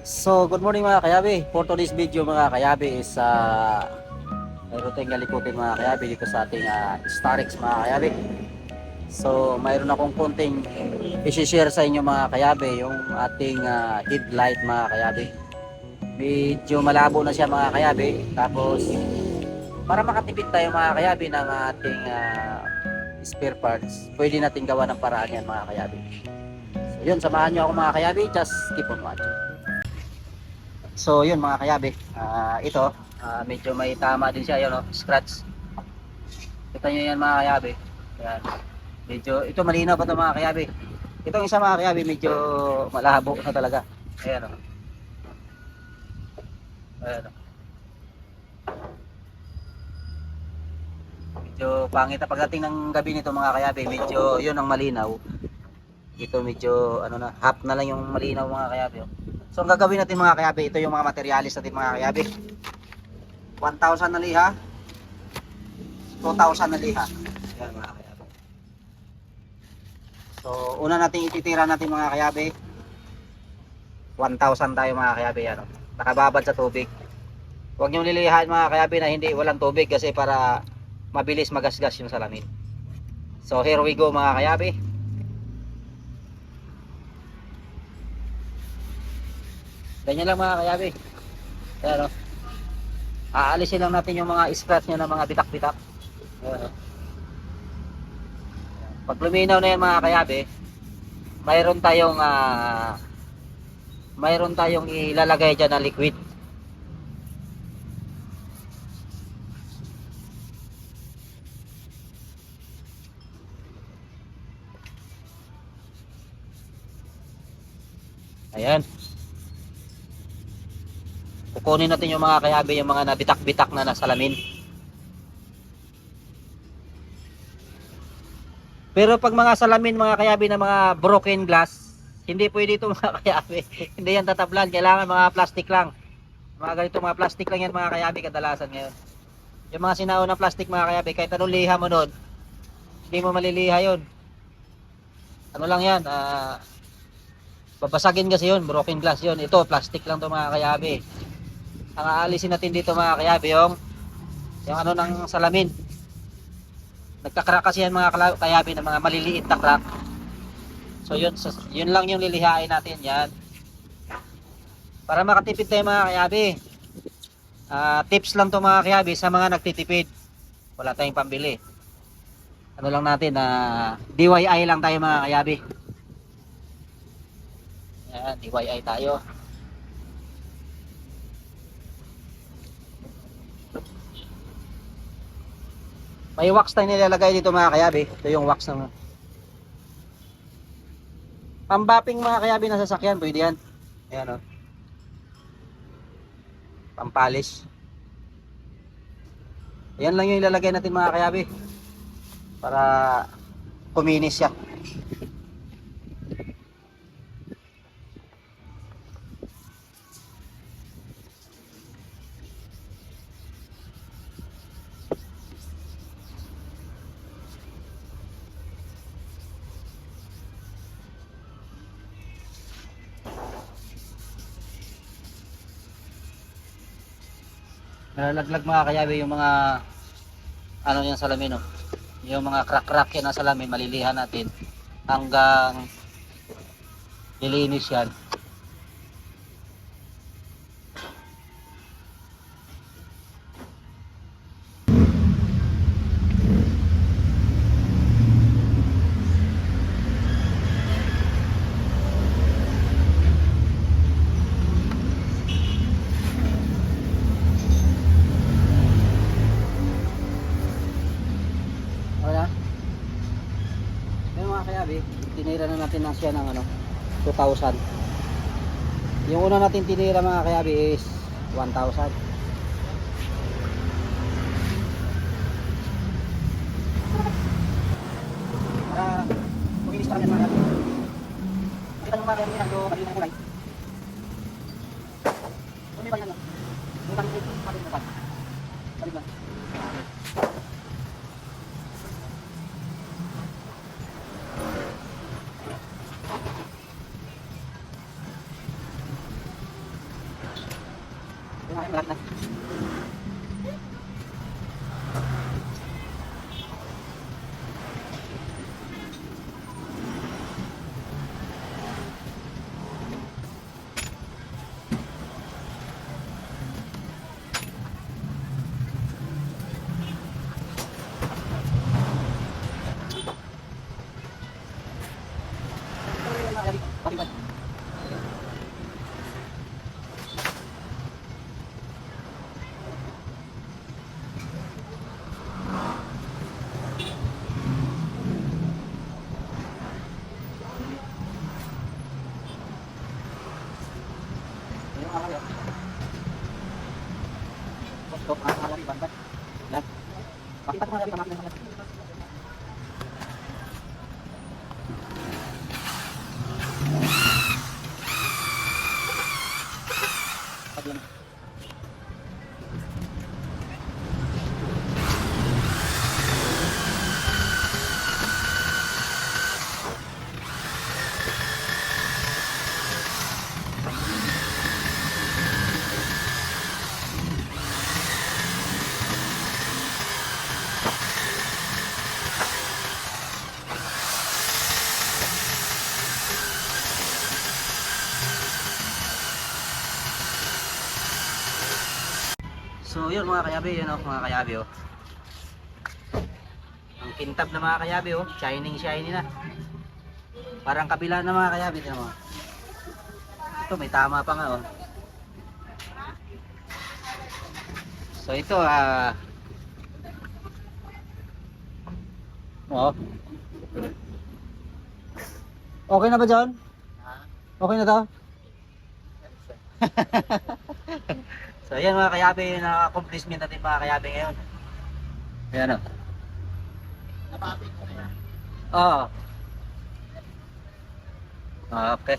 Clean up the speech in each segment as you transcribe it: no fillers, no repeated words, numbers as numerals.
So, good morning mga kayabi. For today's video mga kayabi is mayroon tayong galikutin mga kayabi dito sa ating Starex mga kayabi. So, mayroon akong konting i-share sa inyo mga kayabi yung ating headlight mga kayabi. Medyo malabo na siya mga kayabi. Tapos, para makatipid tayo mga kayabi ng ating spare parts, pwede natin gawa ng paraan yan mga kayabi. So, yun, samahan nyo ako mga kayabi. Just keep on watching. So yun mga kayabi, ito medyo may tama din siya, yun, scratch. Kita nyo yan mga kayabi. Yan. Medyo, ito malinaw pa ito mga kayabi. Itong isa mga kayabi, medyo malabo na talaga. Ayan o. Ayan o. Medyo pangit na pagdating ng gabi nito mga kayabi, medyo yun ang malinaw. Ito medyo ano na, half na lang yung malinaw mga kayabi. So ang gagawin natin mga kayabi, ito yung mga materialis natin mga kayabi. 1,000 na liha, 2,000 na liha. Yan mga kayabi. So una natin ititira natin mga kayabi, 1,000 tayo mga kayabi. Yan, nakababad sa tubig. Huwag nyo lilihain mga kayabi na hindi walang tubig kasi para mabilis magasgas yung salamin. So here we go mga kayabi. Ganyan lang mga kayabi. Ayan o. Aalisin lang natin yung mga scratch nya ng mga bitak-bitak. Ayan o. Pag luminaw na yan mga kayabi, mayroon tayong ilalagay dyan na liquid. Ayan. Kukunin natin yung mga kayabi, yung mga nabitak-bitak na nasalamin. Pero pag mga salamin mga kayabi na mga broken glass, hindi pwede ito mga kayabi. Hindi yan tatablan, kailangan mga plastic lang. Mga ganito mga plastic lang yan mga kayabi kadalasan ngayon. Yung mga sinaunang plastic mga kayabi, kahit anong liha mo nun, hindi mo maliliha yun. Ano lang yan, babasagin kasi yun, broken glass yun. Ito, plastic lang to mga kayabi. Ang aalisin natin dito mga kayabi, yung ano ng salamin. Nagka-crack kasi yan mga kayabi ng mga maliliit na crack. So yun lang yung lilihain natin yan. Para makatipid tayo mga kayabi. Tips lang to mga kayabi sa mga nagtitipid. Wala tayong pambili. Ano lang natin, DIY lang tayo mga kayabi. Yan, DIY tayo. May wax tayo nilalagay dito mga kayabi. Ito yung wax ng pambapping mga kayabi na sasakyan. Pwede yan. Ayan o. Pampalish. Ayan lang yung ilalagay natin mga kayabi. Para kuminis siya. Nalalaglag mga kayabi yung mga ano yung salamin no? Yung mga crack-crack yan na salamin malilihan natin hanggang lilinis yan. Wala. Yung mga kayabi, tinira na natin na siya ng 2,000. Yung una natin tinira mga kayabi is 1,000. Para kuminis pa rin mga kayabi. Kita nyo mga kayabi ang maliit na kulay. Kuminis pa rin yan. Yung pangit pa rin na pan. Balik lang. Malaki na. So yun mga kayabi, yun oh, mga kayabi oh. Ang kintab na mga kayabi oh, shining shiny na. Parang kabila na mga kayabi, tingnan mo. Ito may tama pa nga oh. So ito oh. Okay na ba John? Okay na to? So ayan mga kayabi, na-accomplishment natin mga kayabi ngayon. Ayan o. Oo. Okay.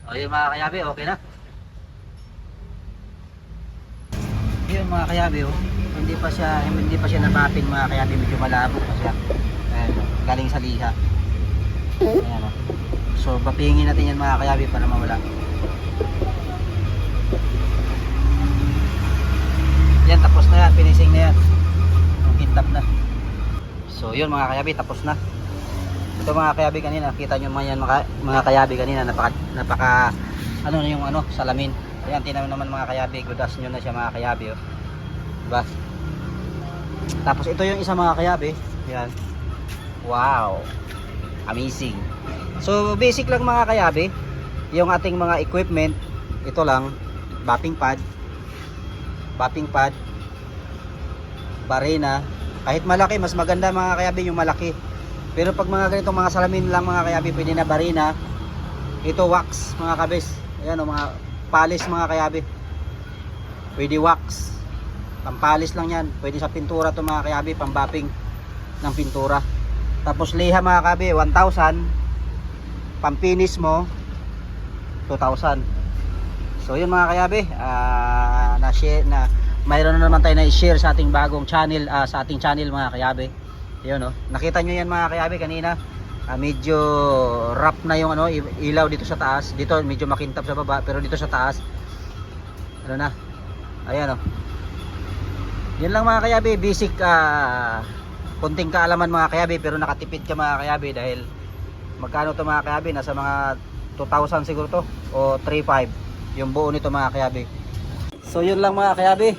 So yun mga kayabi, okay na. Yun mga kayabi oh. Hindi pa siya nabating mga kayabi, medyo malabo pa siya. Ayan o, galing sa liha. Ayan o. So papingin natin yan mga kayabi para mawala. Yan, tapos na yan, finishing na yan. Ang kintab na. So yun mga kayabi, tapos na. Ito mga kayabi kanina, kita nyo mga yan mga kayabi kanina, napaka ano na yung salamin. Ayan, tinan naman mga kayabi, gudas nyo na siya mga kayabi oh. Diba? Tapos ito yung isa mga kayabi. Ayan. Wow, amazing. So basic lang mga kayabi, yung ating mga equipment. Ito lang, bapping pad, barena. Kahit malaki, mas maganda mga kayabi yung malaki. Pero pag mga ganitong mga salamin lang mga kayabi, pwede na barena. Ito wax mga kabis. Ayan o, mga palis mga kayabi. Pwede wax, pampalis lang yan. Pwede sa pintura to mga kayabi, pambapping ng pintura. Tapos liha mga kayabi, 1,000. Pampinis mo 2,000. So yun mga kayabi, na-share na mayroon na naman tayo na i-share sa ating bagong channel, sa ating channel mga kayabi. Yun oh. Nakita nyo yan mga kayabi kanina. Medyo rough na yung ilaw dito sa taas. Dito medyo makintab sa baba, pero dito sa taas na. Ayan oh. Yan lang mga kayabi, basic konting kaalaman mga kayabi, pero nakatipid ka mga kayabi dahil magkano to mga kayabi, nasa mga 2,000 siguro to o 3,500 yung buo nito mga kayabi. So yun lang mga kayabi,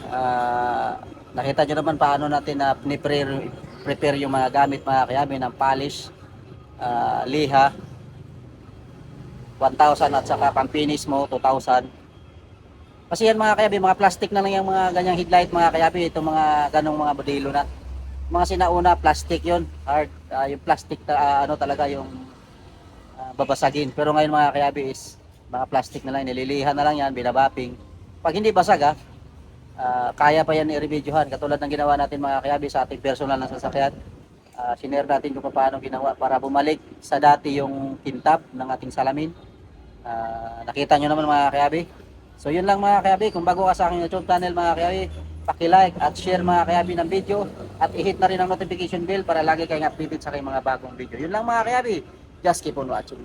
nakita nyo naman paano natin na prepare yung mga gamit mga kayabi ng polish, liha 1,000 at saka pampinis mo 2,000. Kasi yan mga kayabi, mga plastic na lang yung mga ganyang headlight mga kayabi. Itong mga ganong mga modelo na mga sinauna, plastic yun, hard, yung plastic talaga yung babasagin. Pero ngayon mga kayabi is mga plastic na lang, nililihan na lang yan, binabapping. Pag hindi basag kaya pa yan i-reviewhan. Katulad ng ginawa natin mga kayabi sa ating personal na sasakyan. Sinare natin kung paano ginawa para bumalik sa dati yung kintab ng ating salamin. Nakita nyo naman mga kayabi. So yun lang mga kayabi, kung bago ka sa aking YouTube channel mga kayabi, paki-like at share mga kayabi ng video at i-hit na rin ang notification bell para lagi kayong updated sa aking mga bagong video. Yun lang mga kayabi, just keep on watching.